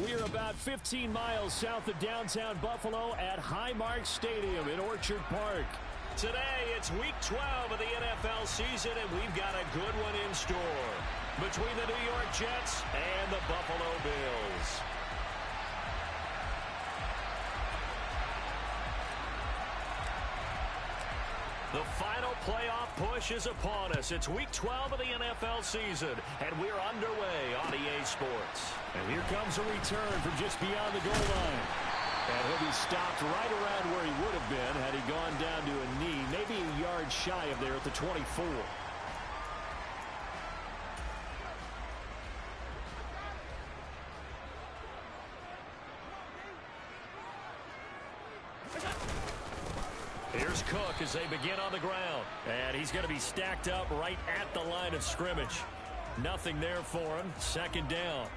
We are about 15 miles south of downtown Buffalo at Highmark Stadium in Orchard Park. Today, it's Week 12 of the NFL season, and we've got a good one in store between the New York Jets and the Buffalo Bills. The final playoff push is upon us. It's Week 12 of the NFL season, and we're underway on EA Sports. And here comes a return from just beyond the goal line. And he'll be stopped right around where he would have been had he gone down to a knee, maybe a yard shy of there at the 24. Here's Cook as they begin on the ground. And he's going to be stacked up right at the line of scrimmage. Nothing there for him. Second down.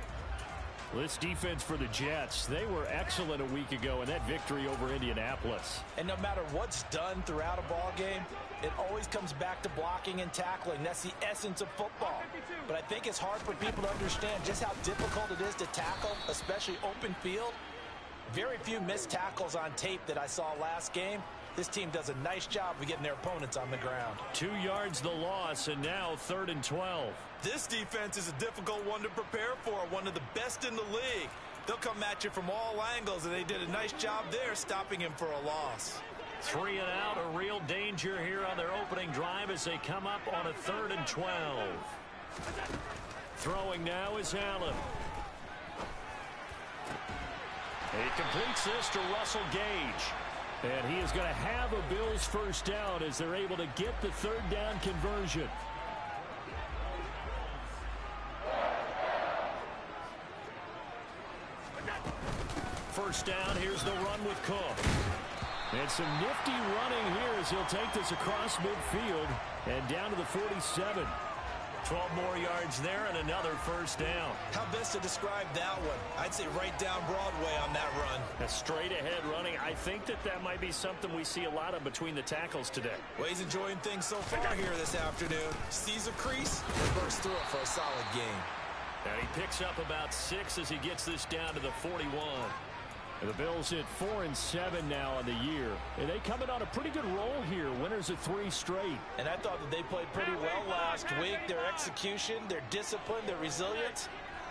This defense for the Jets, they were excellent a week ago in that victory over Indianapolis. And no matter what's done throughout a ball game, it always comes back to blocking and tackling. That's the essence of football. But I think it's hard for people to understand just how difficult it is to tackle, especially open field. Very few missed tackles on tape that I saw last game. This team does a nice job of getting their opponents on the ground. 2 yards the loss, and now 3rd and 12. This defense is a difficult one to prepare for, one of the best in the league. They'll come at you from all angles, and they did a nice job there stopping him for a loss. 3 and out, a real danger here on their opening drive as they come up on a 3rd and 12. Throwing now is Allen. He completes this to Russell Gage. And he is going to have a Bills first down as they're able to get the 3rd down conversion. First down, here's the run with Cook. And some nifty running here as he'll take this across midfield and down to the 47. 12 more yards there and another first down. How best to describe that one? I'd say right down Broadway on that run. A straight ahead running. I think that might be something we see a lot of between the tackles today. Well, he's enjoying things so far here this afternoon. Sees a crease and bursts through it for a solid game. And he picks up about 6 as he gets this down to the 41. And the Bills hit 4 and 7 now on the year. And they coming on a pretty good roll here. Winners of 3 straight. And I thought that they played pretty well last week. Their execution, their discipline, their resilience,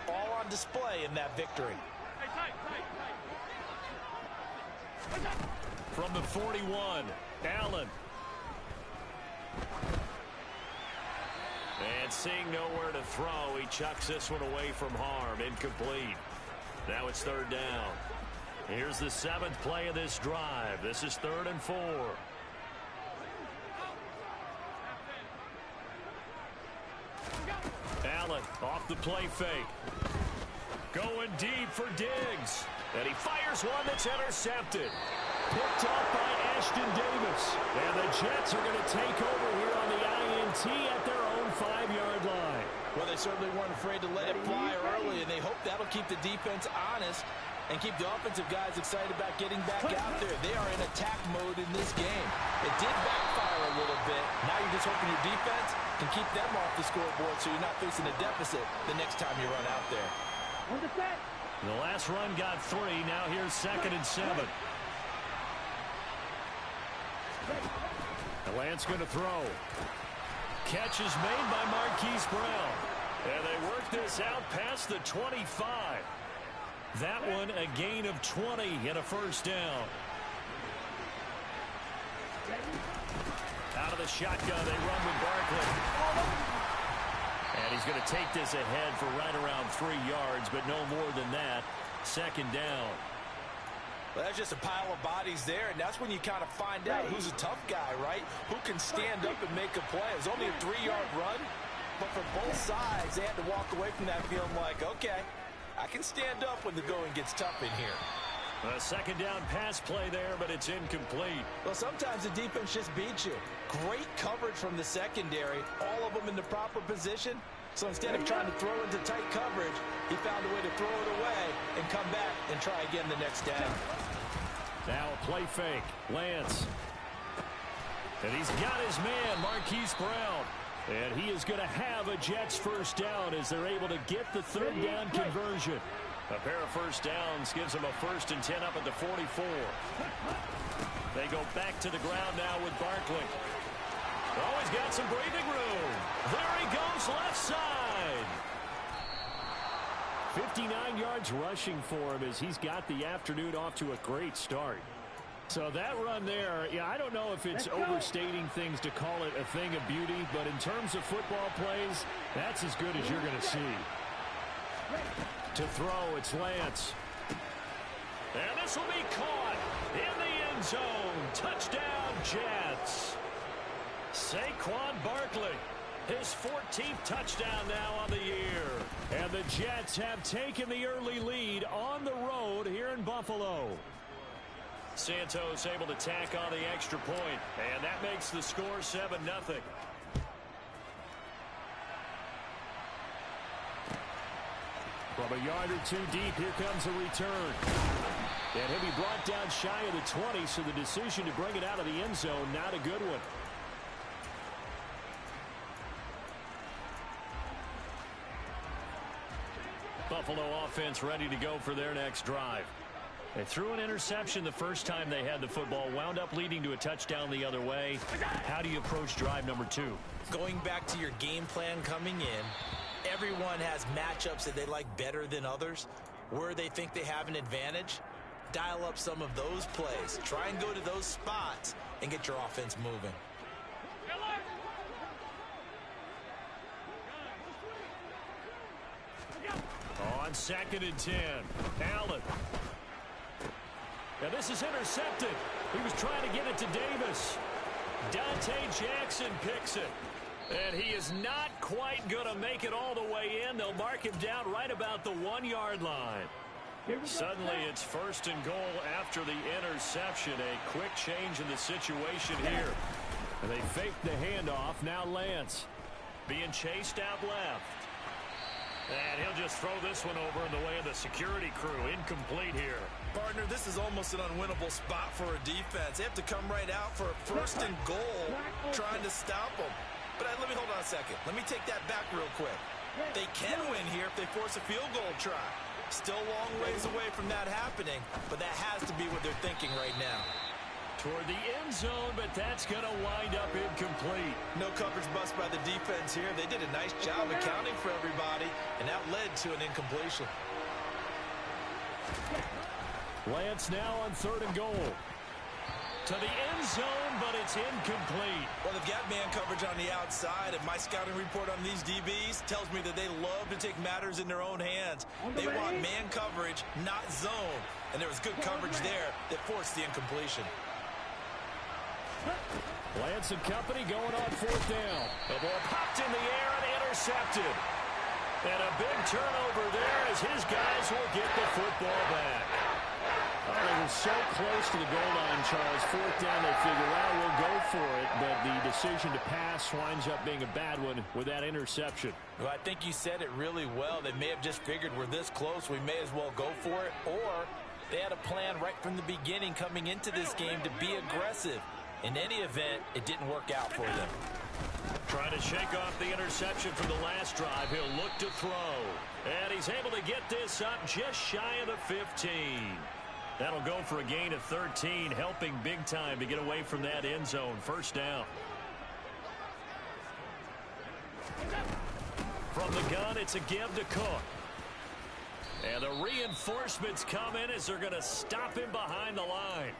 all on display in that victory. From the 41, Allen. And seeing nowhere to throw, he chucks this one away from harm. Incomplete. Now it's 3rd down. Here's the 7th play of this drive. This is 3rd and 4. Allen off the play fake. Going deep for Diggs. And he fires one that's intercepted. Picked off by Ashton Davis. And the Jets are going to take over here on the INT at their own 5-yard line. Well, they certainly weren't afraid to let it fly early, and they hope that'll keep the defense honest and keep the offensive guys excited about getting back out there. They are in attack mode in this game. It did backfire a little bit. Now you're just hoping your defense can keep them off the scoreboard so you're not facing a deficit the next time you run out there. The last run got 3. Now here's 2nd and 7. The Lance going to throw. Catch is made by Marquise Brown. And they work this out past the 25. That one a gain of 20 and a first down. Out of the shotgun, they run with Barkley. And he's going to take this ahead for right around 3 yards, but no more than that. 2nd down. Well, that's just a pile of bodies there, and that's when you kind of find out who's a tough guy, right? Who can stand up and make a play. It was only a 3-yard run, but for both sides, they had to walk away from that feeling like, okay, I can stand up when the going gets tough in here. A 2nd down pass play there, but it's incomplete. Well, sometimes the defense just beats you. Great coverage from the secondary, all of them in the proper position. So instead of trying to throw into tight coverage, he found a way to throw it away and come back and try again the next down. Now a play fake. Lance. And he's got his man, Marquise Brown. And he is going to have a Jets first down as they're able to get the 3rd down conversion. A pair of first downs gives them a 1st and 10 up at the 44. They go back to the ground now with Barkley. Oh, he's got some breathing room. There he goes left side. 59 yards rushing for him as he's got the afternoon off to a great start. So that run there, yeah, I don't know if it's overstating things to call it a thing of beauty, but in terms of football plays, that's as good as you're going to see. To throw, it's Lance. And this will be caught in the end zone. Touchdown, Jets. Saquon Barkley, his 14th touchdown now on the year. And the Jets have taken the early lead on the road here in Buffalo. Santos able to tack on the extra point, and that makes the score 7-0. From a yard or two deep, here comes a return. And he'll be brought down shy of the 20, so the decision to bring it out of the end zone, not a good one. Buffalo offense ready to go for their next drive. They threw an interception the first time they had the football, wound up leading to a touchdown the other way. How do you approach drive number 2? Going back to your game plan coming in, everyone has matchups that they like better than others. Where they think they have an advantage, dial up some of those plays. Try and go to those spots and get your offense moving. On 2nd and 10, Allen. Now this is intercepted. He was trying to get it to Davis. Dante Jackson picks it. And he is not quite going to make it all the way in. They'll mark him down right about the 1-yard line. Suddenly it's 1st and goal after the interception. A quick change in the situation here. And they fake the handoff. Now Lance being chased out left. And he'll just throw this one over in the way of the security crew. Incomplete here. Partner, this is almost an unwinnable spot for a defense. They have to come right out for a 1st and goal, trying to stop them. But let me hold on a second. Let me take that back real quick. They can win here if they force a field goal try. Still a long ways away from that happening, but that has to be what they're thinking right now. Toward the end zone, but that's going to wind up incomplete. No coverage bust by the defense here. They did a nice job accounting for everybody, and that led to an incompletion. Lance now on 3rd and goal. To the end zone, but it's incomplete. Well, they've got man coverage on the outside, and my scouting report on these DBs tells me that they love to take matters in their own hands. They want man coverage, not zone, and there was good coverage there that forced the incompletion. Lance and company going on 4th down. The ball popped in the air and intercepted. And a big turnover there as his guys will get the football back. Oh, they were so close to the goal line, Charles. 4th down, they figure, well, we'll go for it. But the decision to pass winds up being a bad one with that interception. Well, I think you said it really well. They may have just figured we're this close, we may as well go for it. Or they had a plan right from the beginning coming into this game to be aggressive. In any event, it didn't work out for them. Trying to shake off the interception from the last drive. He'll look to throw. And he's able to get this up just shy of the 15. That'll go for a gain of 13, helping big time to get away from that end zone. 1st down. From the gun, it's a give to Cook. And the reinforcements come in as they're going to stop him behind the line.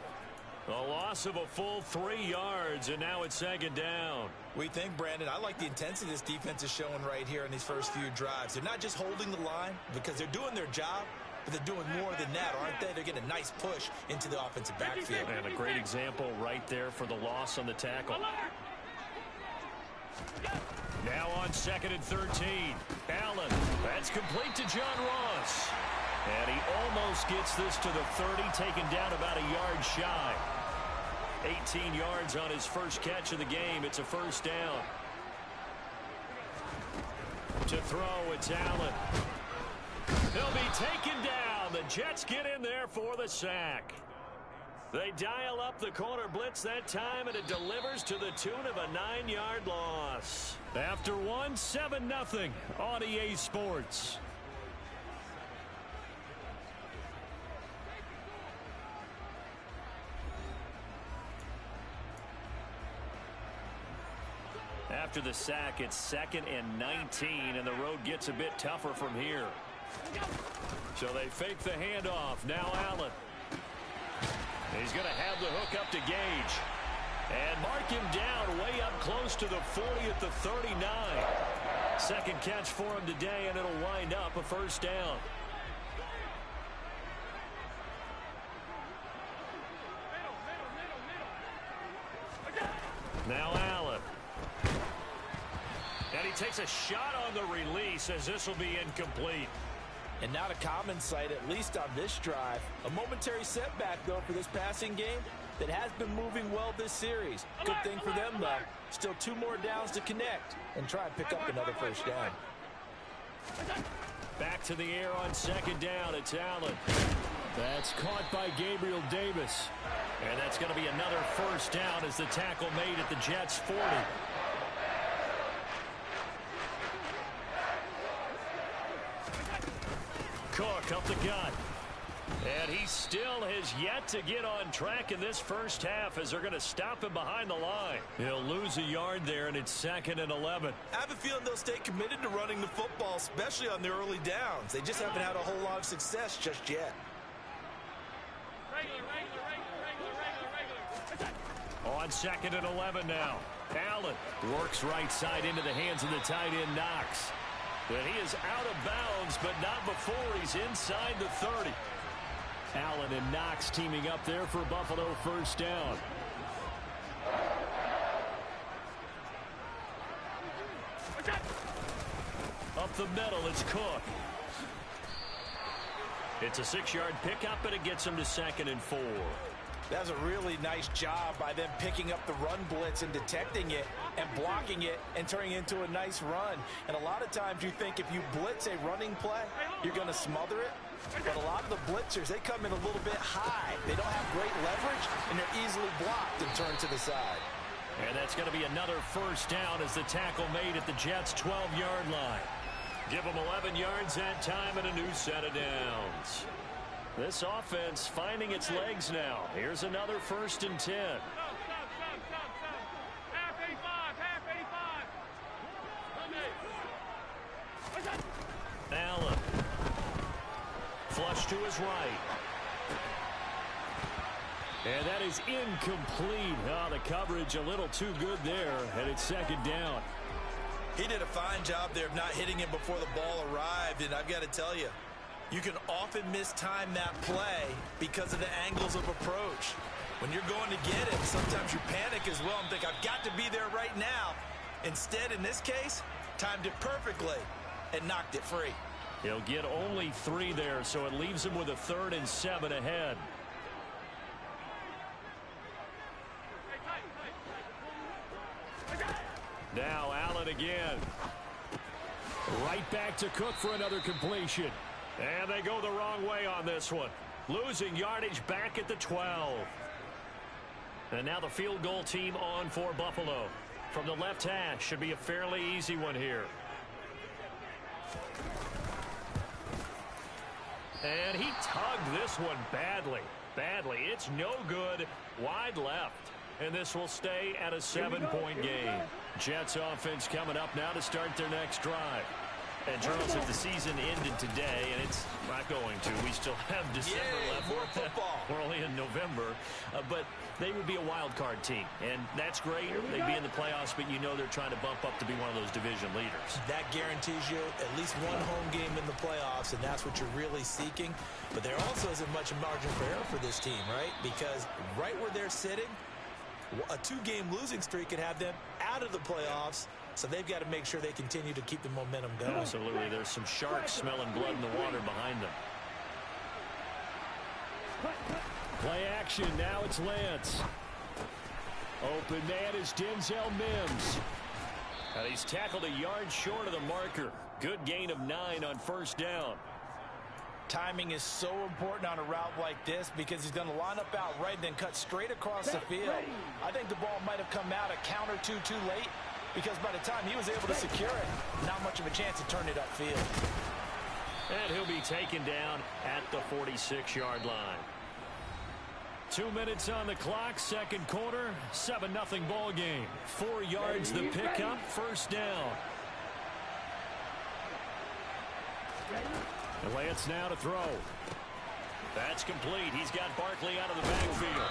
A loss of a full 3 yards, and now it's 2nd down. We think, Brandon, I like the intensity this defense is showing right here in these first few drives. They're not just holding the line because they're doing their job, but they're doing more than that, aren't they? They're getting a nice push into the offensive backfield. And a great example right there for the loss on the tackle. Now on 2nd and 13. Allen, that's complete to John Ross. And he almost gets this to the 30, taken down about a yard shy. 18 yards on his first catch of the game. It's a 1st down. To throw, it's Allen. He'll be taken down. The Jets get in there for the sack. They dial up the corner blitz that time, and it delivers to the tune of a 9-yard loss. After one, 7-0 on EA Sports. after the sack, it's 2nd and 19, and the road gets a bit tougher from here. So they fake the handoff. Now Allen. He's going to have the hook up to Gage. And mark him down way up close to the 40 at the 39. Second catch for him today, and it'll wind up a first down. Now Allen. And he takes a shot on the release as this will be incomplete. And not a common sight, at least on this drive. A momentary setback, though, for this passing game that has been moving well this series. Good thing for them, though. Still 2 more downs to connect and try and pick up another first down. Back to the air on 2nd down. It's Allen. That's caught by Gabriel Davis. And that's going to be another first down as the tackle made at the Jets' 40. Cook up the gut. And he still has yet to get on track in this first half as they're going to stop him behind the line. He'll lose a yard there, and it's 2nd and 11. I have a feeling they'll stay committed to running the football, especially on the early downs. They just haven't had a whole lot of success just yet. On 2nd and 11 now. Allen works right side into the hands of the tight end Knox. But he is out of bounds, but not before he's inside the 30. Allen and Knox teaming up there for Buffalo first down. Up the middle, it's Cook. It's a 6-yard pickup, and it gets him to 2nd and 4. That's a really nice job by them picking up the run blitz and detecting it and blocking it and turning it into a nice run. And a lot of times you think if you blitz a running play, you're going to smother it. But a lot of the blitzers, they come in a little bit high. They don't have great leverage, and they're easily blocked and turned to the side. And that's going to be another first down as the tackle made at the Jets' 12-yard line. Give them 11 yards that time and a new set of downs. This offense finding its legs now. Here's another 1st and 10. Allen. Flush to his right. And that is incomplete. Oh, the coverage a little too good there, and it's 2nd down. He did a fine job there of not hitting him before the ball arrived, and I've got to tell you, you can often mistime that play because of the angles of approach. When you're going to get it, sometimes you panic as well and think, I've got to be there right now. Instead, in this case, timed it perfectly and knocked it free. He'll get only 3 there, so it leaves him with a 3rd and 7 ahead. Now Allen again. Right back to Cook for another completion. And they go the wrong way on this one. Losing yardage back at the 12. And now the field goal team on for Buffalo. From the left hash, should be a fairly easy one here. And he tugged this one badly. It's no good. Wide left. And this will stay at a 7-point game. Jets offense coming up now to start their next drive. And Charles, if the season ended today, and it's not going to, we still have December left. More football. We're only in November, but they would be a wild card team, and that's great. They'd be in the playoffs, but you know they're trying to bump up to be one of those division leaders. That guarantees you at least one home game in the playoffs, and that's what you're really seeking. But there also isn't much margin for error for this team, right? Because right where they're sitting, a 2-game losing streak could have them out of the playoffs. So they've got to make sure they continue to keep the momentum going. Absolutely. There's some sharks smelling blood in the water behind them. Play action. Now it's Lance. Open man is Denzel Mims. And he's tackled a yard short of the marker. Good gain of 9 on first down. Timing is so important on a route like this because he's going to line up out right and then cut straight across the field. I think the ball might have come out a count or two too late, because by the time he was able to secure it, not much of a chance to turn it upfield. And he'll be taken down at the 46-yard line. 2 minutes on the clock, second quarter, 7-0 ball game. 4 yards the pickup, first down. And Lance now to throw. That's complete. He's got Barkley out of the backfield.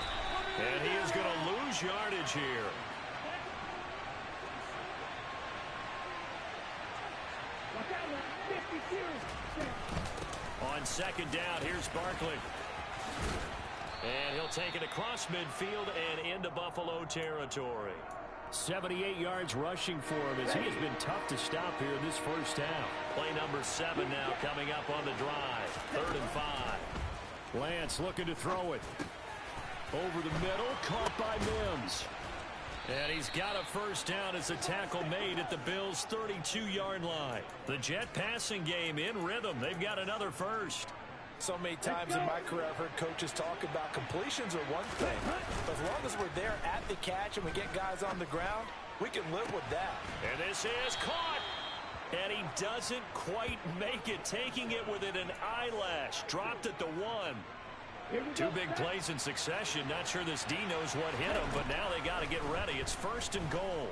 And he is going to lose yardage here. On second down, here's Barkley. And he'll take it across midfield and into Buffalo territory. 78 yards rushing for him as he has been tough to stop here this first half. Play number 7 now coming up on the drive. 3rd and 5. Lance looking to throw it. Over the middle, caught by Mims. And he's got a first down as a tackle made at the Bills' 32-yard line. The Jet passing game in rhythm. They've got another first. So many times in my career I've heard coaches talk about completions are one thing. But as long as we're there at the catch and we get guys on the ground, we can live with that. And this is caught. And he doesn't quite make it, taking it within an eyelash. Dropped at the 1. 2 big plays in succession. Not sure this D knows what hit him, but now they got to get ready. It's 1st and goal.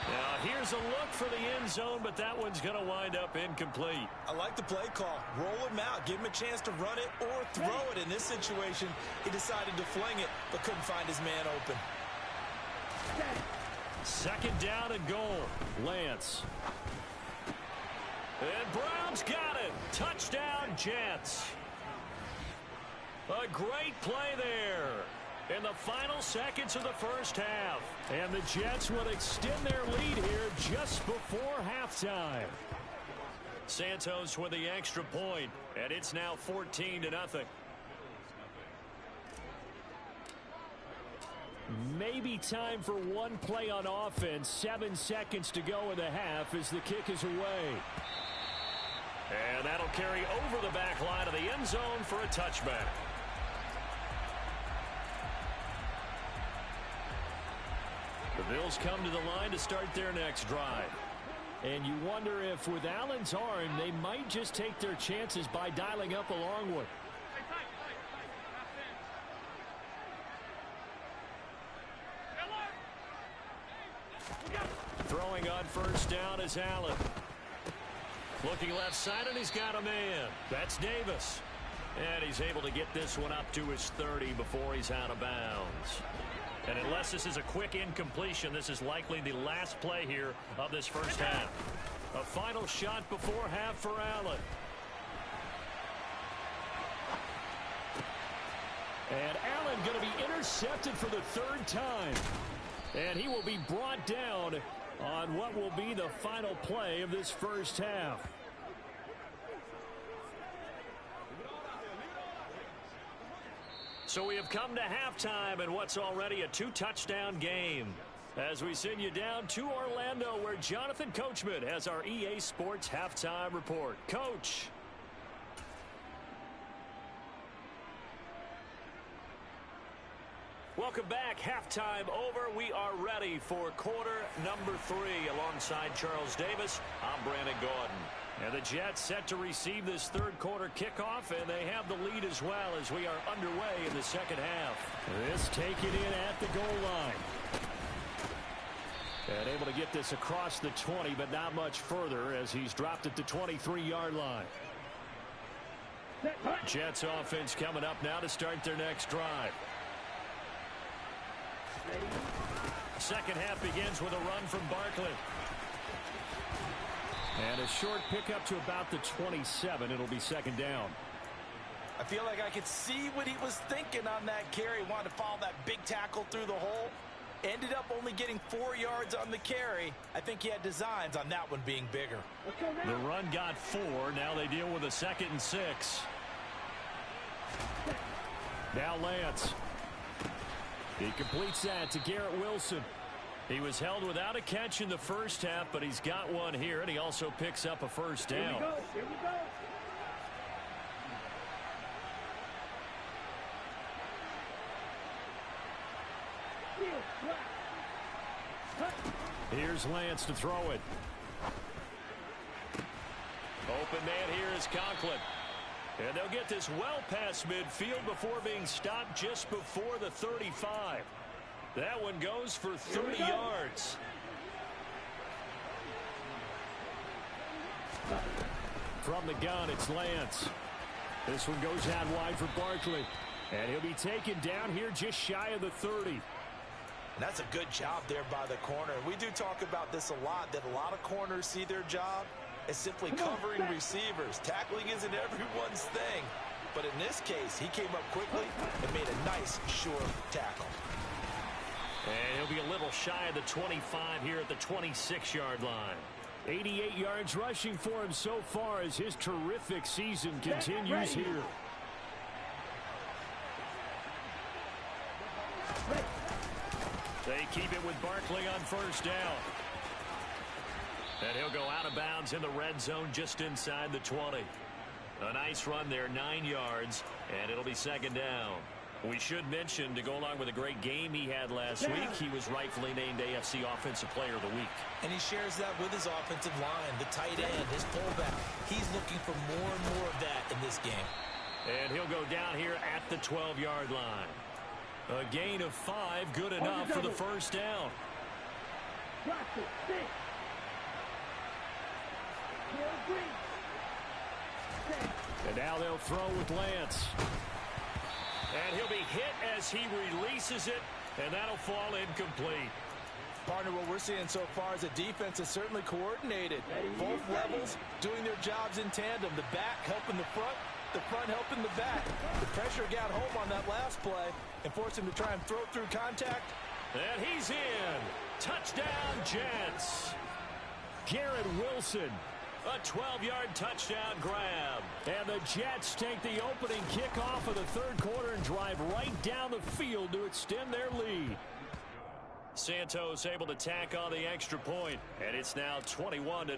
Now here's a look for the end zone, but that one's going to wind up incomplete. I like the play call. Roll him out. Give him a chance to run it or throw it. In this situation, he decided to fling it, but couldn't find his man open. 2nd down and goal. Lance. And Brown's got it. Touchdown, Jets. A great play there in the final seconds of the first half. And the Jets will extend their lead here just before halftime. Santos with the extra point, and it's now 14-0. Maybe time for one play on offense. 7 seconds to go in the half as the kick is away. And that'll carry over the back line of the end zone for a touchback. The Bills come to the line to start their next drive. And you wonder if with Allen's arm, they might just take their chances by dialing up a long one. Throwing on first down is Allen. Looking left side, and he's got a man. That's Davis. And he's able to get this one up to his 30 before he's out of bounds. And unless this is a quick incompletion, this is likely the last play here of this first half. A final shot before half for Allen. And Allen going to be intercepted for the 3rd time. And he will be brought down on what will be the final play of this first half. So we have come to halftime in what's already a 2-touchdown game. As we send you down to Orlando, where Jonathan Coachman has our EA Sports halftime report. Coach. Welcome back. Halftime over. We are ready for quarter number 3. Alongside Charles Davis, I'm Brandon Gaudin. And the Jets set to receive this 3rd quarter kickoff, and they have the lead as well as we are underway in the second half. This taken in at the goal line. And able to get this across the 20, but not much further as he's dropped at the 23-yard line. Jets offense coming up now to start their next drive. Second half begins with a run from Barkley. And a short pickup to about the 27. It'll be 2nd down. I feel like I could see what he was thinking on that carry. Wanted to follow that big tackle through the hole. Ended up only getting 4 yards on the carry. I think he had designs on that one being bigger. The run got 4. Now they deal with a 2nd and 6. Now Lance. He completes that to Garrett Wilson. He was held without a catch in the first half, but he's got one here, and he also picks up a first down. Here we go. Here's Lance to throw it. Open man here is Conklin. And they'll get this well past midfield before being stopped just before the 35. That one goes for 30 yards. From the gun, it's Lance. This one goes out wide for Barkley. And he'll be taken down here just shy of the 30. And that's a good job there by the corner. We do talk about this a lot, that a lot of corners see their job as simply covering receivers. Tackling isn't everyone's thing. But in this case, he came up quickly and made a nice, sure tackle. And he'll be a little shy of the 25 here at the 26-yard line. 88 yards rushing for him so far as his terrific season continues here. They keep it with Barkley on first down. And he'll go out of bounds in the red zone just inside the 20. A nice run there, 9 yards, and it'll be second down. We should mention, to go along with a great game he had last week, he was rightfully named AFC Offensive Player of the Week. And he shares that with his offensive line, the tight end, his fullback. He's looking for more and more of that in this game. And he'll go down here at the 12-yard line. A gain of 5, good enough for the first down. And now they'll throw with Lance. And he'll be hit as he releases it, and that'll fall incomplete. Partner, what we're seeing so far is a defense is certainly coordinated. Both levels doing their jobs in tandem. The back helping the front helping the back. The pressure got home on that last play and forced him to try and throw through contact. And he's in. Touchdown, Jets. Garrett Wilson. A 12-yard touchdown grab. And the Jets take the opening kickoff of the third quarter and drive right down the field to extend their lead. Santos able to tack on the extra point, and it's now 21-0.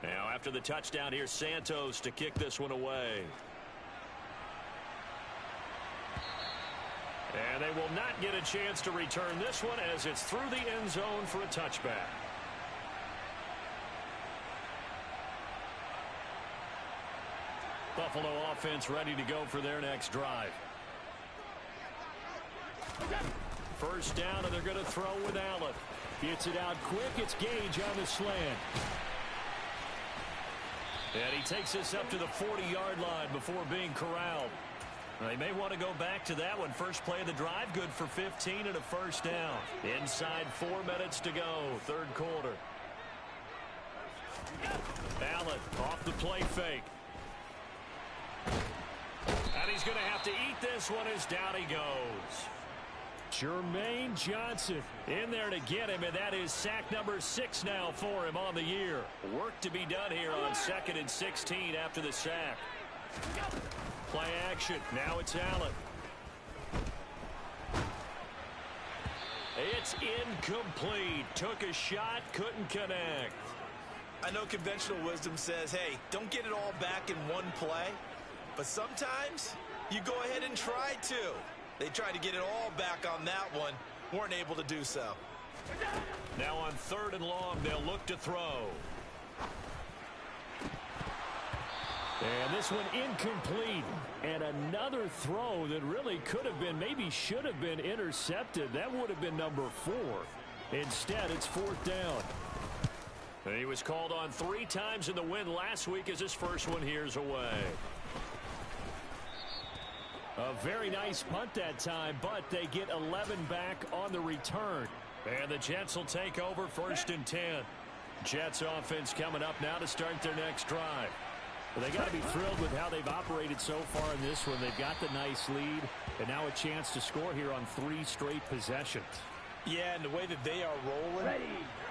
Now after the touchdown, here's Santos to kick this one away. And they will not get a chance to return this one as it's through the end zone for a touchback. Buffalo offense ready to go for their next drive. First down, and they're going to throw with Allen. Gets it out quick. It's Gage on the slant. And he takes this up to the 40-yard line before being corralled. They may want to go back to that one. First play of the drive, good for 15 and a first down. Inside 4 minutes to go, third quarter. Allen off the play fake. And he's going to have to eat this one as down he goes. Jermaine Johnson in there to get him, and that is sack number 6 now for him on the year. Work to be done here on 2nd and 16 after the sack. Play action. Now it's Allen. It's incomplete. Took a shot, couldn't connect. I know conventional wisdom says, hey, don't get it all back in one play. But sometimes you go ahead and try to. They tried to get it all back on that one. Weren't able to do so. Now on 3rd and long, they'll look to throw. And this one incomplete. And another throw that really could have been, maybe should have been intercepted. That would have been number 4. Instead, it's 4th down. And he was called on 3 times in the win last week as his first one here's away. A very nice punt that time, but they get 11 back on the return. And the Jets will take over 1st and 10. Jets offense coming up now to start their next drive. Well, they got to be thrilled with how they've operated so far in this one. They've got the nice lead, and now a chance to score here on 3 straight possessions. Yeah, and the way that they are rolling,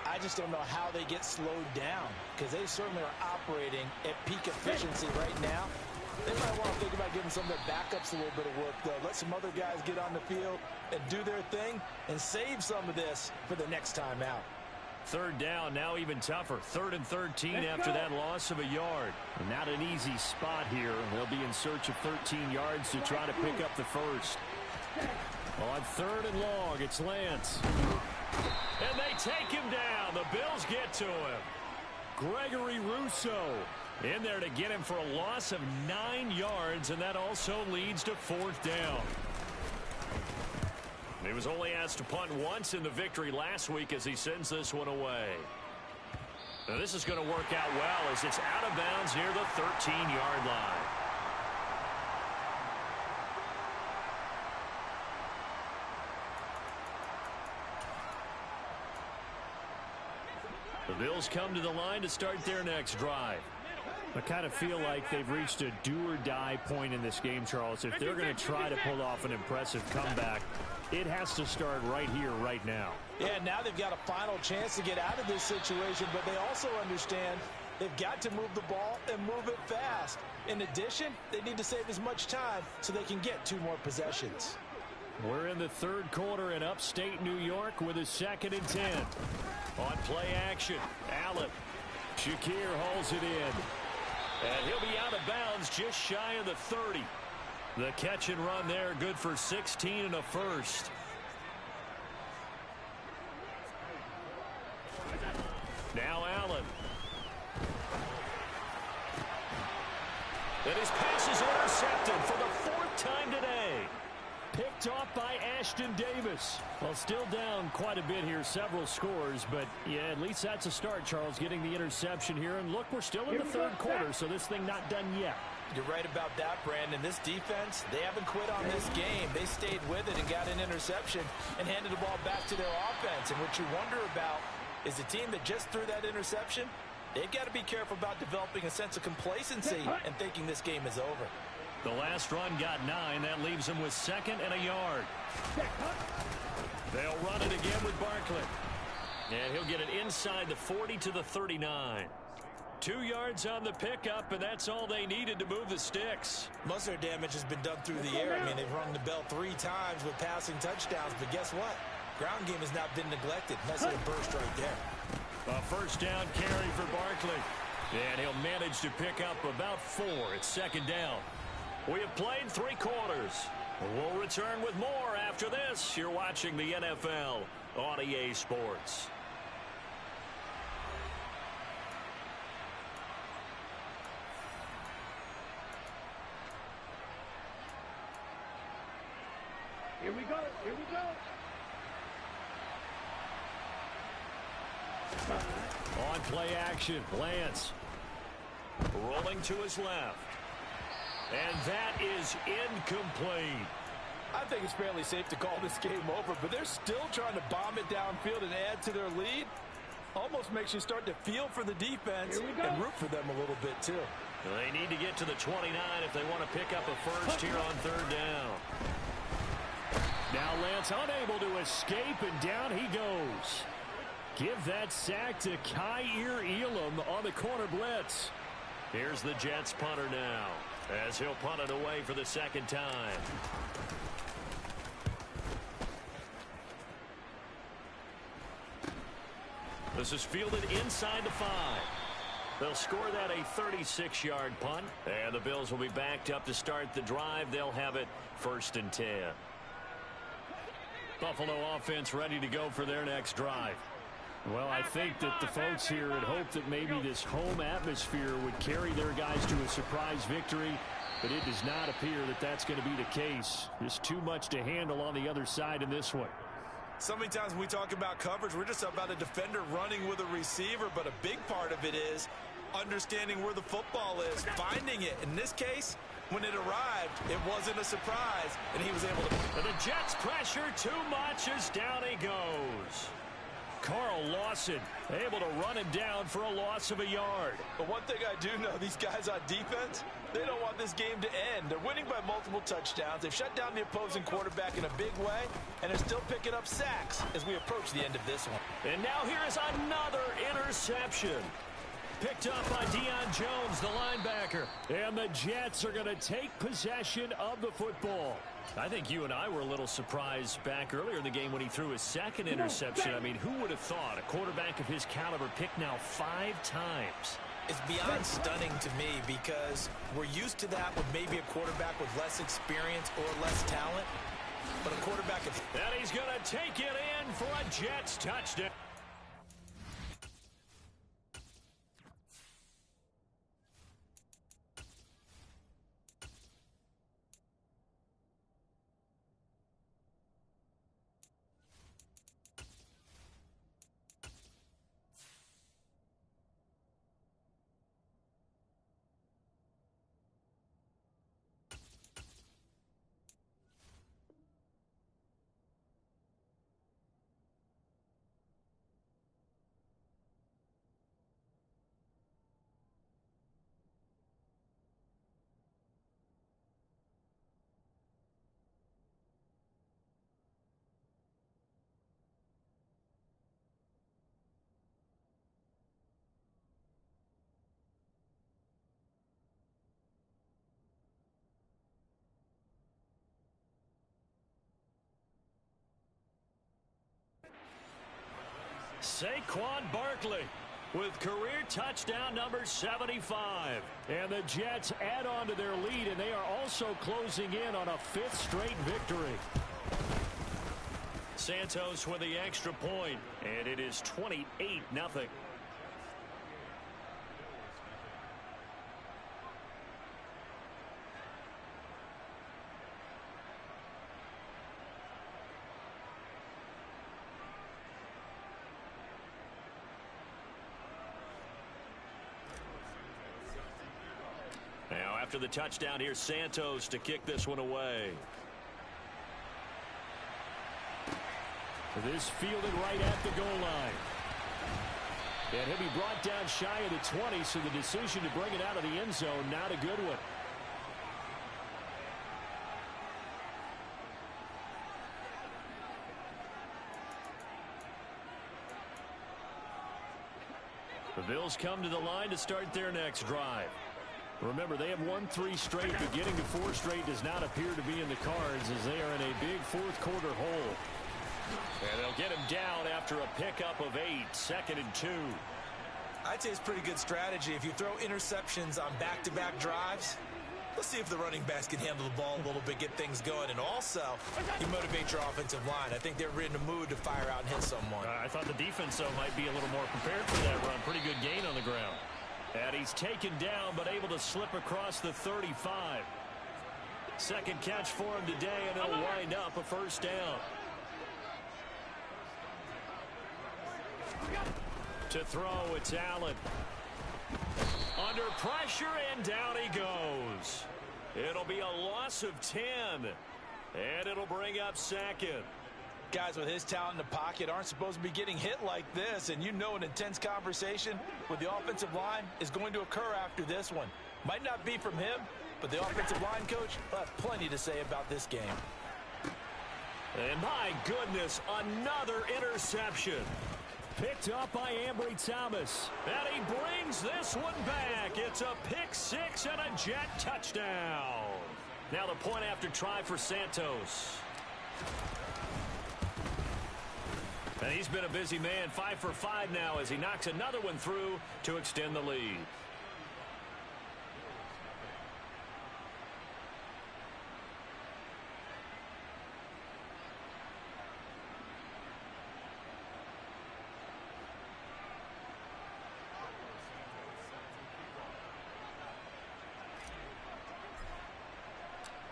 I just don't know how they get slowed down, because they certainly are operating at peak efficiency right now. They might want to think about giving some of their backups a little bit of work, though. Let some other guys get on the field and do their thing and save some of this for the next time out. 3rd down, now even tougher. 3rd and 13 after that loss of a yard. And not an easy spot here. They'll be in search of 13 yards to try to pick up the first. On 3rd and long, it's Lance. And they take him down. The Bills get to him. Gregory Rousseau In there to get him for a loss of 9 yards, and that also leads to 4th down. He was only asked to punt once in the victory last week as he sends this one away. Now this is going to work out well as it's out of bounds near the 13-yard line. The Bills come to the line to start their next drive. I kind of feel like they've reached a do-or-die point in this game, Charles. If they're going to try to pull off an impressive comeback, it has to start right here, right now. Yeah, now they've got a final chance to get out of this situation, but they also understand they've got to move the ball and move it fast. In addition, they need to save as much time so they can get 2 more possessions. We're in the 3rd quarter in upstate New York with a 2nd and 10. On play action, Allen. Shakir hauls it in. And he'll be out of bounds just shy of the 30. The catch and run there, good for 16 and a first. Now Allen. And his pass is intercepted for the 4th time today. Picked off by Ashton Davis. Well, still down quite a bit here, several scores, but yeah, at least that's a start, Charles, getting the interception here. And look, we're still in the 3rd quarter, so this thing not done yet. You're right about that, Brandon. This defense, they haven't quit on this game. They stayed with it and got an interception and handed the ball back to their offense. And what you wonder about is the team that just threw that interception, they've got to be careful about developing a sense of complacency and thinking this game is over. The last run got 9. That leaves them with 2nd and a yard. They'll run it again with Barkley. And he'll get it inside the 40 to the 39. 2 yards on the pickup, and that's all they needed to move the sticks. Most of their damage has been done through the air. I mean, they've rung the bell 3 times with passing touchdowns, but guess what? Ground game has not been neglected. Nice little burst right there. A 1st down carry for Barkley. And he'll manage to pick up about 4. It's 2nd down. We have played 3 quarters. We'll return with more after this. You're watching the NFL on EA Sports. Here we go. Here we go. On play action, Lance. Rolling to his left. And that is incomplete. I think it's fairly safe to call this game over, but they're still trying to bomb it downfield and add to their lead. Almost makes you start to feel for the defense and root for them a little bit, too. They need to get to the 29 if they want to pick up a first here on 3rd down. Now Lance unable to escape, and down he goes. Give that sack to Kaiir Elam on the corner blitz. Here's the Jets punter now, as he'll punt it away for the 2nd time. This is fielded inside the 5. They'll score that a 36-yard punt, and the Bills will be backed up to start the drive. They'll have it 1st and 10. Buffalo offense ready to go for their next drive. Well, I think that the folks here had hoped that maybe this home atmosphere would carry their guys to a surprise victory, but it does not appear that that's going to be the case. There's too much to handle on the other side in this one. So many times when we talk about coverage, we're just about a defender running with a receiver, but a big part of it is understanding where the football is, finding it. In this case, when it arrived, it wasn't a surprise, and he was able to. And the Jets pressure too much as down he goes. Carl Lawson able to run him down for a loss of a yard. But one thing I do know, these guys on defense, they don't want this game to end. They're winning by multiple touchdowns. They've shut down the opposing quarterback in a big way, and they're still picking up sacks as we approach the end of this one. And now here is another interception. Picked up by Deion Jones, the linebacker. And the Jets are going to take possession of the football. I think you and I were a little surprised back earlier in the game when he threw his 2nd interception. I mean, who would have thought a quarterback of his caliber picked now 5 times? It's beyond stunning to me because we're used to that with maybe a quarterback with less experience or less talent. But a quarterback of... And he's going to take it in for a Jets touchdown. Saquon Barkley with career touchdown number 75. And the Jets add on to their lead, and they are also closing in on a 5th straight victory. Santos with the extra point, and it is 28-0. Now after the touchdown, here's Santos to kick this one away. This fielded right at the goal line. And he'll be brought down shy of the 20, so the decision to bring it out of the end zone, not a good one. The Bills come to the line to start their next drive. Remember, they have won 3 straight, but getting to 4 straight does not appear to be in the cards as they are in a big 4th quarter hole. And they'll get him down after a pickup of 8, 2nd and 2. I'd say it's pretty good strategy. If you throw interceptions on back-to-back drives, let's see if the running backs can handle the ball a little bit, get things going. And also, you motivate your offensive line. I think they're in the mood to fire out and hit someone. I thought the defense, though, might be a little more prepared for that run. Pretty good gain on the ground. And he's taken down, but able to slip across the 35. Second catch for him today, and it'll wind up a 1st down. To throw, it's Allen. Under pressure, and down he goes. It'll be a loss of 10, and it'll bring up 2nd. Guys with his talent in the pocket aren't supposed to be getting hit like this, and you know an intense conversation with the offensive line is going to occur after this one. Might not be from him, but the offensive line coach will have plenty to say about this game. And my goodness, another interception. Picked up by Ambry Thomas. And he brings this one back. It's a pick 6 and a Jet touchdown. Now the point after try for Santos. And he's been a busy man, 5 for 5 now as he knocks another one through to extend the lead.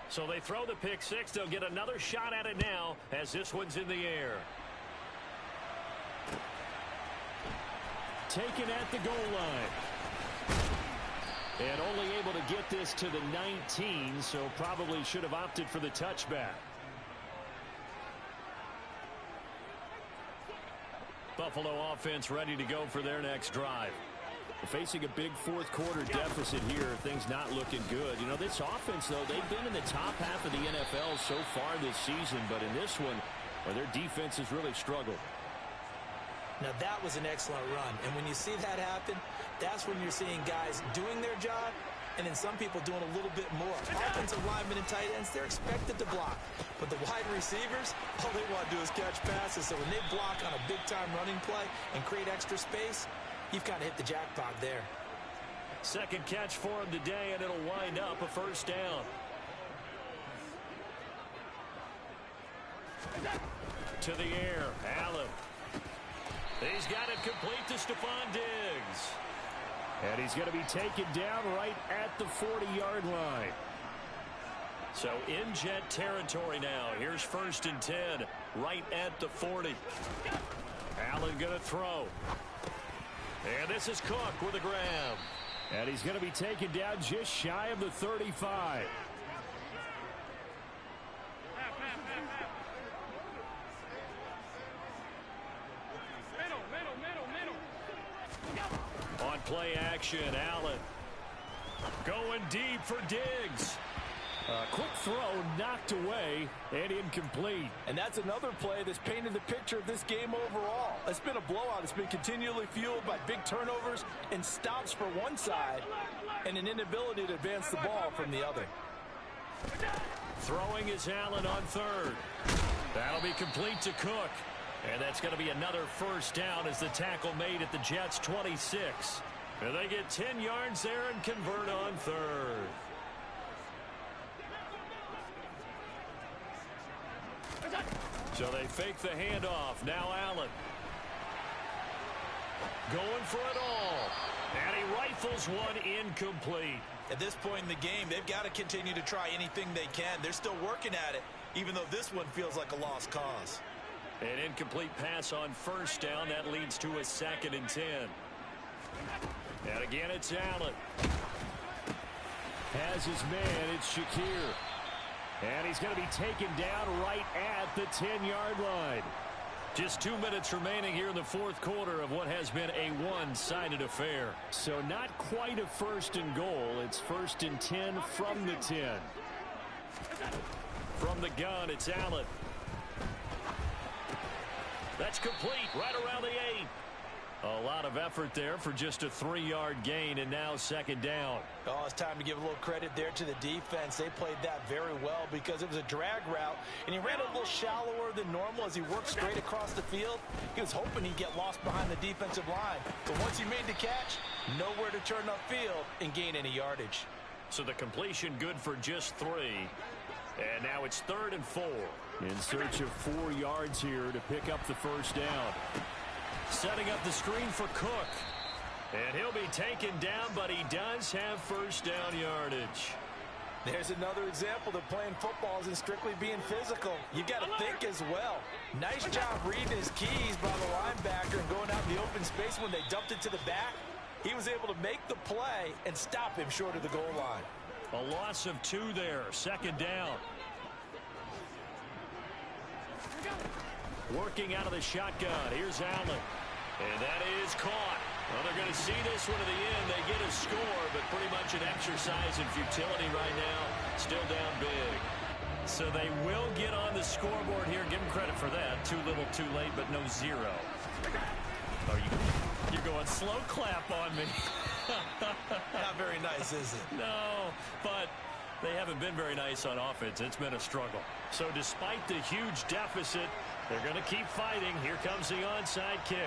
So they throw the pick 6. They'll get another shot at it now as this one's in the air. Taken at the goal line. And only able to get this to the 19, so probably should have opted for the touchback. Buffalo offense ready to go for their next drive. Facing a big 4th quarter deficit here, things not looking good. You know, this offense, though, they've been in the top half of the NFL so far this season, but in this one, their defense has really struggled. Now, that was an excellent run, and when you see that happen, that's when you're seeing guys doing their job, and then some people doing a little bit more. Offensive linemen and tight ends, they're expected to block, but the wide receivers, all they want to do is catch passes, so when they block on a big-time running play and create extra space, you've kind of hit the jackpot there. Second catch for him today, and it'll wind up a 1st down. To the air, Allen. He's got it complete to Stephon Diggs. And he's going to be taken down right at the 40-yard line. So in Jet territory now. Here's 1st and 10, right at the 40. Allen going to throw. And this is Cook with a grab. And he's going to be taken down just shy of the 35. On play action, Allen. Going deep for Diggs. Quick throw knocked away and incomplete. And that's another play that's painted the picture of this game overall. It's been a blowout. It's been continually fueled by big turnovers and stops for one side and an inability to advance the ball from the other. Throwing is Allen on 3rd. That'll be complete to Cook. And that's going to be another first down as the tackle made at the Jets' 26. And they get 10 yards there and convert on third. So they fake the handoff. Now Allen. Going for it all. And he rifles one incomplete. At this point in the game, they've got to continue to try anything they can. They're still working at it, even though this one feels like a lost cause. An incomplete pass on first down. That leads to a 2nd and 10. And again, it's Allen. Has his man. It's Shakir. And he's going to be taken down right at the 10-yard line. Just 2 minutes remaining here in the fourth quarter of what has been a one-sided affair. So not quite a 1st and goal. It's 1st and 10 from the 10. From the gun, it's Allen. That's complete right around the 8. A lot of effort there for just a 3-yard gain, and now 2nd down. Oh, it's time to give a little credit there to the defense. They played that very well because it was a drag route, and he ran a little shallower than normal as he worked straight across the field. He was hoping he'd get lost behind the defensive line. But once he made the catch, nowhere to turn upfield and gain any yardage. So the completion good for just 3. And now it's 3rd and 4. In search of 4 yards here to pick up the first down. Setting up the screen for Cook. And he'll be taken down, but he does have first down yardage. There's another example that playing football isn't strictly being physical. You've got to think as well. Nice job reading his keys by the linebacker and going out in the open space when they dumped it to the back. He was able to make the play and stop him short of the goal line. A loss of 2 there. 2nd down. Working out of the shotgun. Here's Allen. And that is caught. Well, they're going to see this one to the end. They get a score, but pretty much an exercise in futility right now. Still down big. So they will get on the scoreboard here. Give them credit for that. Too little, too late, but no 0. Oh, you're going slow clap on me. Not very nice, is it? No, but they haven't been very nice on offense. It's been a struggle. So despite the huge deficit, they're going to keep fighting. Here comes the onside kick.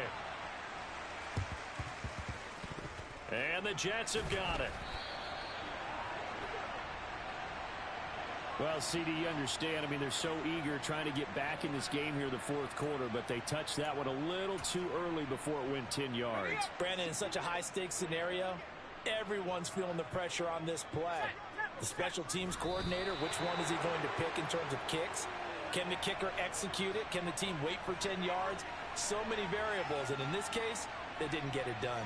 And the Jets have got it. Well, CD, you understand. I mean, they're so eager trying to get back in this game here in the fourth quarter, but they touched that one a little too early before it went 10 yards. Brandon, in such a high-stakes scenario, everyone's feeling the pressure on this play. The special teams coordinator, which one is he going to pick in terms of kicks? Can the kicker execute it? Can the team wait for 10 yards? So many variables, and in this case, they didn't get it done.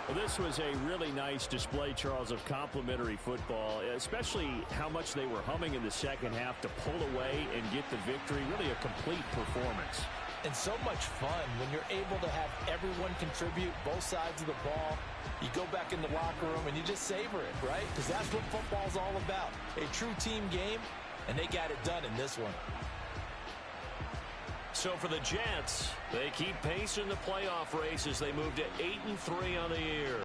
Well, this was a really nice display, Charles, of complimentary football, especially how much they were humming in the second half to pull away and get the victory. Really a complete performance. And so much fun when you're able to have everyone contribute, both sides of the ball. You go back in the locker room and you just savor it, right? Because that's what football's all about. A true team game, and they got it done in this one. So for the Jets, they keep pace in the playoff race as they move to 8-3 on the year.